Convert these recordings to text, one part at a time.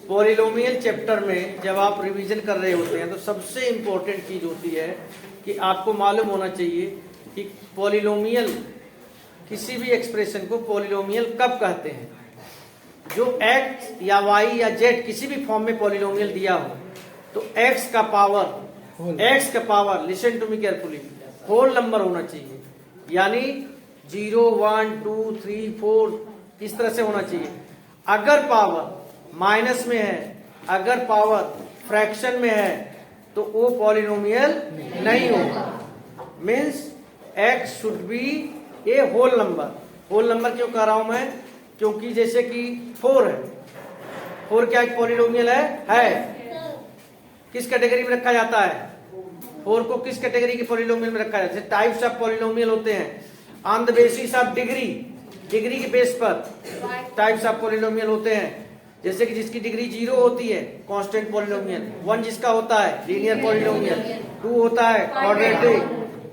Polynomial chapter में जब आप रिवीजन कर रहे होते हैं तो सबसे इंपॉर्टेंट चीज होती है कि आपको मालूम होना चाहिए कि पॉलिनोमियल, किसी भी एक्सप्रेशन को पॉलिनोमियल कब कहते हैं। जो x या y या z किसी भी फॉर्म में पॉलिनोमियल दिया हो तो x का power listen to me carefully whole number होना चाहिए, यानी 0 1 2 3 4 इस तरह से होना चाहिए। अगर पावर माइनस में है, अगर पावर फ्रैक्शन में है तो वो पॉलिनोमियल नहीं होगा। Means x should be a whole number. Whole number क्यों कह रहा हूं मैं? क्योंकि जैसे कि 4 है, 4 क्या एक पॉलिनोमियल है? किस कैटेगरी में रखा जाता है? 4 को किस कैटेगरी के पॉलिनोमियल में रखा जाता है? टाइप्स ऑफ पॉलिनोमियल होते हैं on the basis of degree, degree के बेस पर टाइप्स ऑफ पॉलिनोमियल होते हैं। जैसे कि जिसकी डिग्री 0 होती है कांस्टेंट पॉलिनोमियल, 1 जिसका होता है लीनियर पॉलिनोमियल, 2 होता है क्वाड्रेटिक,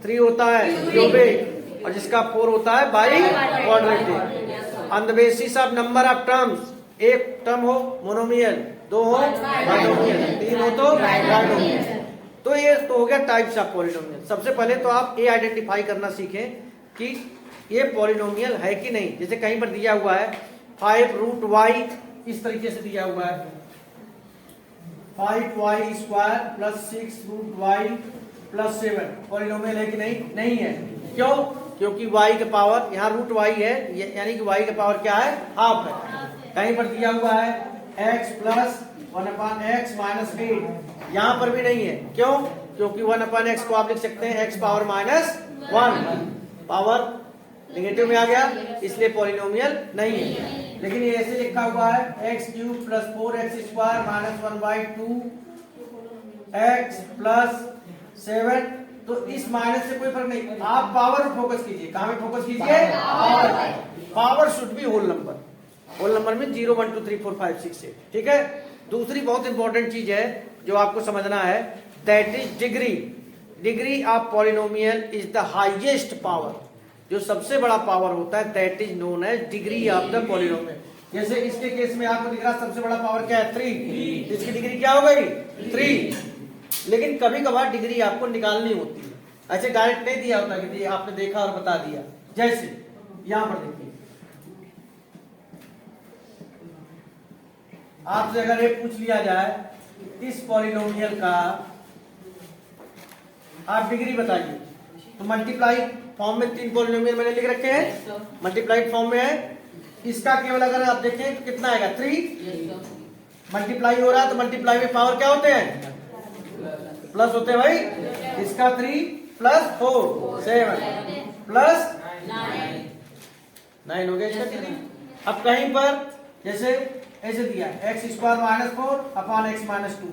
3 होता है क्यूबिक और जिसका 4 होता है by quadratic. On the basis of number of terms, एक टर्म हो मोनोमियल, 2 हो बाइनोमियल, 3 हो तो ट्राइनोमियल। तो ये तो हो गया टाइप्स ऑफ पॉलिनोमियल। सबसे पहले तो आप ये आइडेंटिफाई करना सीखें कि ये पॉलिनोमियल है कि नहीं। जैसे कहीं पर दिया हुआ है 5√y, इस तरीके से दिया हुआ है 5y² + 6√y + 7 पॉलिनोमियल है कि नहीं? नहीं है। क्यों? क्योंकि y का पावर यहाँ √y है, यानी कि y का पावर क्या है? हाफ है। कहीं पर दिया हुआ है x + 1/x - 8, यहाँ पर भी नहीं है। क्यों? क्योंकि 1/x को आप लिख सकते हैं x पावर -1, पावर नेगेटिव में आ गया, इसलिए पॉलिनोमियल नहीं है। लेकिन ये ऐसे लिखा हुआ है x³ + 4x² - 1/2 x + 7, तो इस माइनस से कोई फर्क नहीं। आप पावर फोकस कीजिए, कहां में फोकस कीजिए? Power should be whole number. Whole number में 0 1 2 3 4 5 6 8। ठीक है। दूसरी बहुत इंपॉर्टेंट चीज है जो आपको समझना है, that is degree. Degree of polynomial is the highest power. जो सबसे बड़ा पावर होता है that is known as degree of the polynomial. जैसे इसके केस में आपको दिख रहा सबसे बड़ा पावर क्या है? 3। इसकी डिग्री क्या हो गई? 3। लेकिन कभी कभार डिग्री आपको निकालनी होती है, ऐसे डायरेक्ट नहीं दिया होता कि आपने देखा और बता दिया। जैसे यहां पर देखिए, आपसे अगर ये पूछ लिया जाए इस पॉलिनोमियल का आप डिग्री बताइए, तो मल्टीप्लाई फॉर्म में 3 पॉलिनोमियल मैंने लिख रखे हैं, मल्टीप्लाइड फॉर्म में है। इसका केवल अगर आप देखें तो कितना आएगा? 3। मल्टीप्लाई हो रहा है तो मल्टीप्लाई में पावर क्या होते हैं? प्लस होते हैं भाई। इसका 3 + 4 7 + 9 हो गया इसका डिग्री। अब कहीं पर जैसे ऐसे दिया x² - 4/x - 2,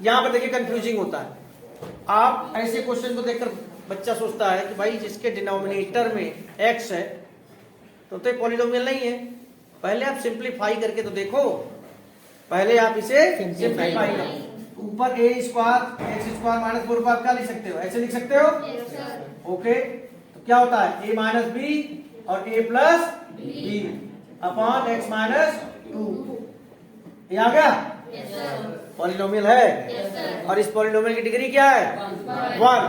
यहां पर देखिए कंफ्यूजिंग होता है। आप ऐसे क्वेश्चन को देखकर बच्चा सोचता है कि भाई जिसके डिनोमिनेटर में x है तो पॉलिनोमियल नहीं है। पहले आप सिंप्लीफाई करके तो देखो, पहले आप इसे सिंप्लीफाई करो। ऊपर a² x² - 4 को आप क्या लिख सकते हो? ऐसे लिख सकते हो। ओके, तो क्या होता है? a - b और a + b अपॉन x - 2। ये आ गया? पॉलिनोमियल है। और इस पॉलिनोमियल की डिग्री क्या है? 1।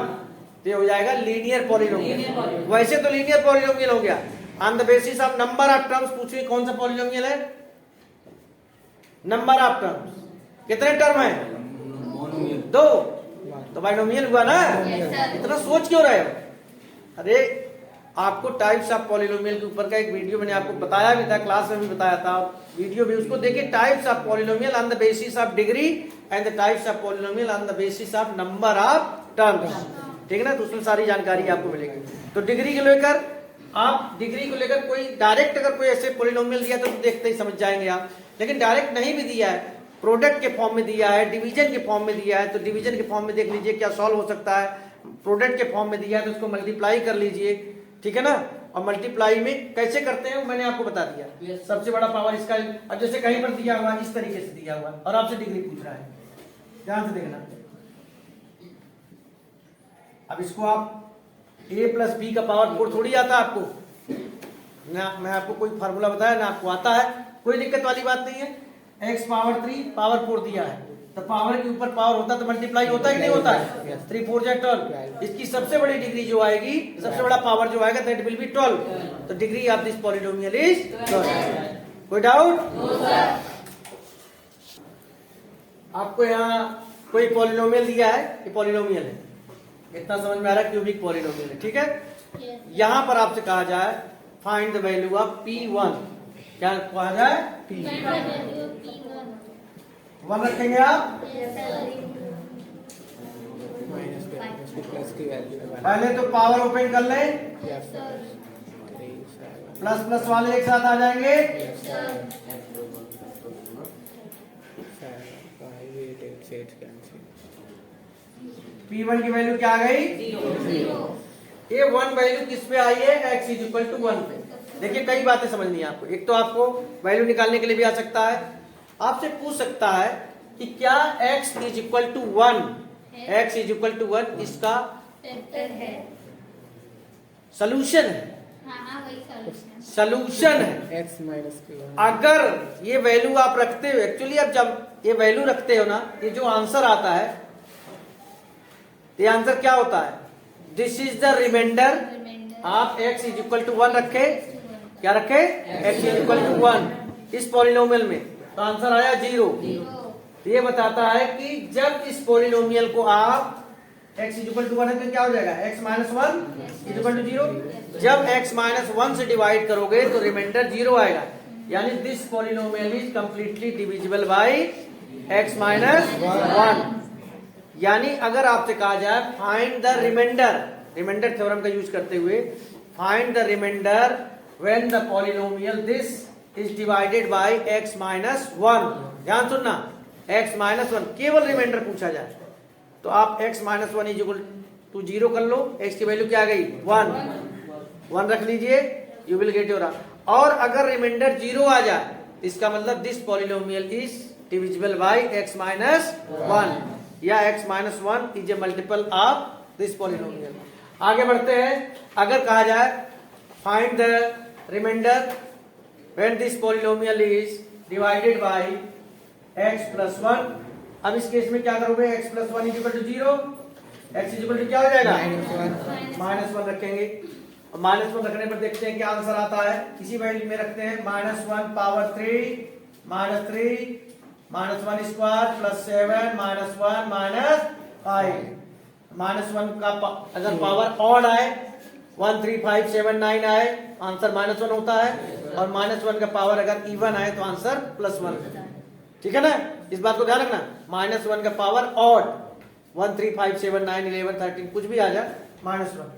तो ये हो जाएगा लीनियर पॉलिनोमियल। वैसे तो लीनियर पॉलिनोमियल हो गया। On the basis of number of terms पूछिए कौन सा पॉलिनोमियल है? Number of terms. कितने टर्म है? 2, तो बाइनोमियल हुआ ना। इतना सोच क्यों रहे हो? अरे आपको टाइप्स ऑफ पॉलिनोमियल के ऊपर का एक वीडियो मैंने आपको बताया भी था, क्लास में भी बताया था, वीडियो भी, उसको देखिए। Types of polynomial on the basis of degree and the types of polynomial on the basis of number of terms. ठीक है ना? तो उसमें सारी जानकारी आपको मिलेगी। तो डिग्री को लेकर आप, डिग्री को लेकर कोई डायरेक्ट अगर कोई ऐसे पॉलिनोमियल दिया तो देखते ही समझ जाएंगे आप। लेकिन डायरेक्ट नहीं भी दिया है, प्रोडक्ट के फॉर्म में दिया है, डिवीजन के फॉर्म में दिया है, तो डिवीजन के फॉर्म में देख लीजिए क्या सॉल्व हो सकता है। प्रोडक्ट के फॉर्म में दिया है तो उसको मल्टीप्लाई कर लीजिए। ठीक है ना? और मल्टीप्लाई में कैसे करते हैं मैंने आपको बता दिया। सबसे बड़ा पावर इसका। अब जैसे कहीं पर दिया हुआ इस तरीके से दिया हुआ और आपसे डिग्री पूछ रहा है, ध्यान से देखना। अब इसको आप a + b का पावर 4 थोड़ी आता है आपको ना। मैं आपको कोई फार्मूला बताया ना, आपको आता है, कोई दिक्कत वाली बात नहीं है। x पावर 3 पावर 4 दिया है, तो पावर के ऊपर पावर होता तो मल्टीप्लाई होता ही नहीं होता है। 3 4 जा 12, इसकी सबसे बड़ी डिग्री जो आएगी, सबसे बड़ा पावर जो आएगा दैट विल बी 12, तो degree of this polynomial is 12। कोई डाउट? आपको यहाँ कोई पॉलिनोमियल दिया है, ये पॉलिनोमियल है, इतना समझ में आ रहा है, क्यूबिक पॉलिनोमियल है, ठीक है। यहाँ पर आपसे कहा जाए find the value of P1, क्या कहा जाए? वन रखेंगे आप, पहले तो पावर ओपन कर लें, प्लस प्लस वाले एक साथ आ जाएंगे, P1 की वैल्यू क्या आ गई? ये 1 वैल्यू किस पे आई है? x इज इक्वल टू 1 पे। देखिए कई बातें समझनी है आपको। एक तो आपको वैल्यू निकालने के लिए भी आ सकता है, आपसे पूछ सकता है कि क्या x is equal to 1, x is equal to 1 इसका सोल्यूशन है, सोल्यूशन है। x minus Q1। अगर ये वैल्यू आप रखते हो, एक्चुअली आप जब ये वैल्यू रखते हो ना, ये जो आंसर आता है, ये आंसर क्या होता है? This is the remainder. आप x इज इक्वल टू 1 रखे, क्या रखे? x इज इक्वल टू 1 इस पॉलिनोमियल में, तो आंसर आया 0। ये बताता है कि जब इस पॉलिनोमियल को आप x इज इक्वल टू 1 है तो क्या हो जाएगा? x minus 1 is equal to 0। जब x माइनस 1 से डिवाइड करोगे तो रिमाइंडर 0 आएगा, यानी this polynomial is completely divisible by x minus 1। यानी अगर आपसे कहा जाए find the remainder, remainder theorem का यूज करते हुए find the remainder when the polynomial this is divided by x minus 1, ध्यान सुनना, x माइनस 1 केवल रिमाइंडर पूछा जाए तो आप x minus 1 is equal to 0 कर लो, x की वैल्यू क्या आ गई? 1 रख लीजिए, यू विल गेट योर। और अगर रिमाइंडर 0 आ जाए इसका मतलब this polynomial is divisible by x minus 1, या x minus 1 is a multiple of this polynomial. आगे बढ़ते हैं। अगर कहा जाए find the remainder when this polynomial is divided by x plus 1, अब इस केस में क्या करोगे? x plus 1 is equal to 0, x is equal to क्या हो जाएगा? माइनस 1 रखेंगे, और माइनस 1 रखने पर देखते हैं क्या आंसर आता है। इसी वैल्यू में रखते हैं minus 1 power 3 minus 3 minus 1 square plus 7 minus 1 minus 5। Minus 1 का अगर पावर ऑड आए 1 3 5 7 9 आए, आंसर माइनस 1 होता है, और माइनस 1 का पावर अगर इवन आए तो आंसर प्लस 1। ठीक है ना, इस बात को ध्यान रखना। माइनस 1 का पावर ऑड 1 3 5 7 9 11 13 कुछ भी आ जाए, माइनस 1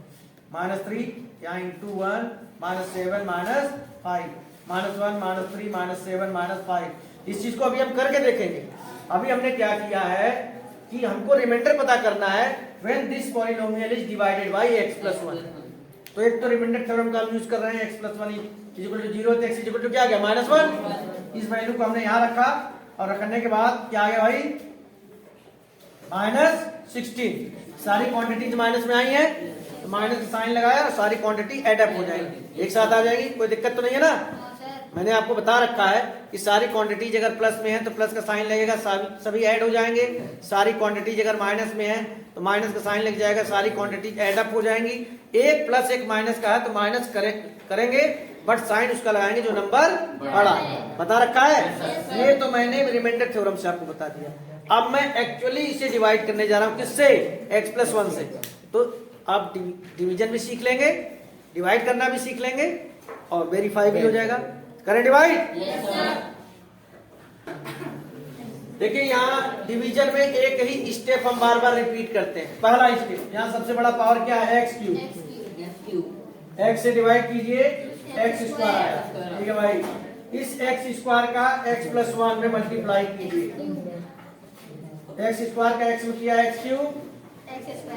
माइनस 3 या into 1 minus 7 minus 5 minus 1 minus 3 minus 7 minus 5। इस चीज को अभी हम करके देखेंगे। अभी हमने क्या किया है कि हमको रिमाइंडर पता करना है when this polynomial is divided by x plus 1। तो एक तो रिमाइंडर थ्योरम का हम यूज कर रहे हैं, x plus 1 is equal to 0, तो x इज इक्वल टू क्या आ गया? माइनस 1। इस वैल्यू को हमने यहाँ रखा, और रखने के बाद क्या आ गया भाई? माइनस 16। सारी क्वांटिटीज माइनस में आई है, तो माइनस का साइन लगाया और सारी क्वांटिटी एड अप हो जाएगी, एक साथ आ जाएगी, कोई दिक्कत तो नहीं है ना। मैंने आपको बता रखा है कि सारी क्वांटिटीज अगर प्लस में है तो प्लस का साइन लगेगा, सभी ऐड हो जाएंगे। सारी क्वांटिटीज अगर माइनस में है तो माइनस का साइन लग जाएगा, सारी क्वांटिटीज ऐड अप हो जाएंगी। एक प्लस एक माइनस का है तो माइनस करेंगे, बट साइन उसका लगाएंगे जो नंबर बड़ा बता रखा है। ये तो मैंने रिमाइंडर थ्योरम से आपको बता दिया। अब मैं एक्चुअली इसे डिवाइड करने जा रहा हूं, किससे? x प्लस 1 से। तो आप डिवीजन भी सीख लेंगे, डिवाइड करना भी सीख लेंगे, और वेरीफाई भी हो जाएगा। करें डिवाइड? देखिए यहाँ डिवीजन में एक ही स्टेप हम बार बार रिपीट करते हैं। पहला स्टेप, यहाँ सबसे बड़ा पावर क्या है? x cube. x से डिवाइड कीजिए, x स्क्वायर आया। ठीक है भाई, इस x स्क्वायर का x प्लस 1 में मल्टीप्लाई कीजिए। x स्क्वायर का x में किया x क्यूब,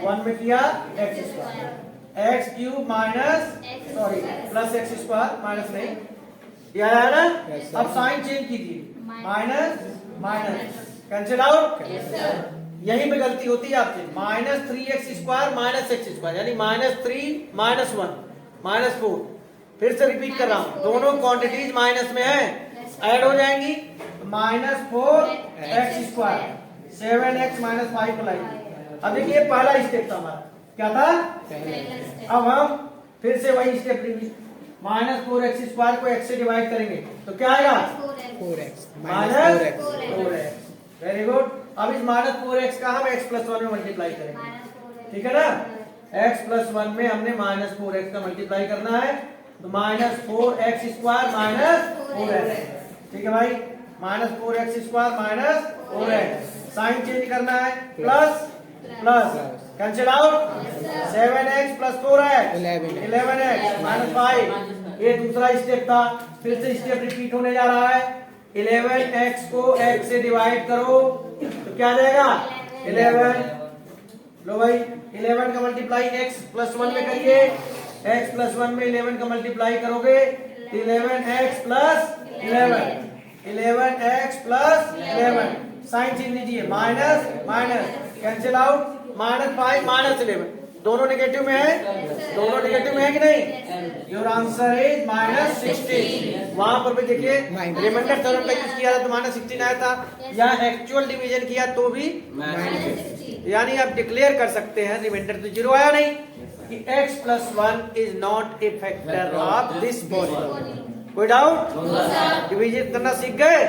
1 में किया x square, x cube minus sorry plus x square minus नहीं, यह आया ना। अब साइन चेंज कीजिए, माइनस माइनस कैंसिल आउट। यहीं पे गलती होती है आपसे। Minus 3x square minus x square, यानी माइनस 3 माइनस 1 माइनस 4। फिर से रिपीट कर रहा हूं, दोनों क्वांटिटीज माइनस में है, ऐड हो जाएंगी। -4x², 7x - 5 को लाइए। अब देखिए पहला स्टेप था हमारा, क्या था? अब हम फिर से वही स्टेप लेंगे, -4x² को x से डिवाइड करेंगे तो क्या आएगा? 4x -4x। Very good. अब इस -4x का हम x+1 में मल्टीप्लाई करेंगे, ठीक है ना? x+1 में हमने -4x का मल्टीप्लाई करना है, तो -4x² -4x, ठीक है भाई? -4x² -4x, साइन चेंज करना है, plus plus cancel out, 7x + 4x 11x -5। ये दूसरा स्टेप था, फिर से स्टेप रिपीट होने जा रहा है। 11x को x से डिवाइड करो तो क्या जाएगा? 11। लो भाई 11 का मल्टीप्लाई x+1 में करिए, x+1 में 11 का मल्टीप्लाई करोगे तो 11x + 11, 11x + 11, साइन चेंज लीजिए, माइनस माइनस कैंसिल आउट, -5 -11, दोनों नेगेटिव में है, दोनों नेगेटिव में है कि नहीं? Your answer is -16। वहां पर भी देखिए रिमाइंडर थ्योरम का यूज किया था तो -16 आया था, या एक्चुअल डिवीजन किया तो भी, यानी आप डिक्लेयर कर सकते हैं रिमाइंडर तो 0 आया नहीं कि x+1 is not a factor of this polynomial. कोई डाउट? डिवीजन करना सीख गए?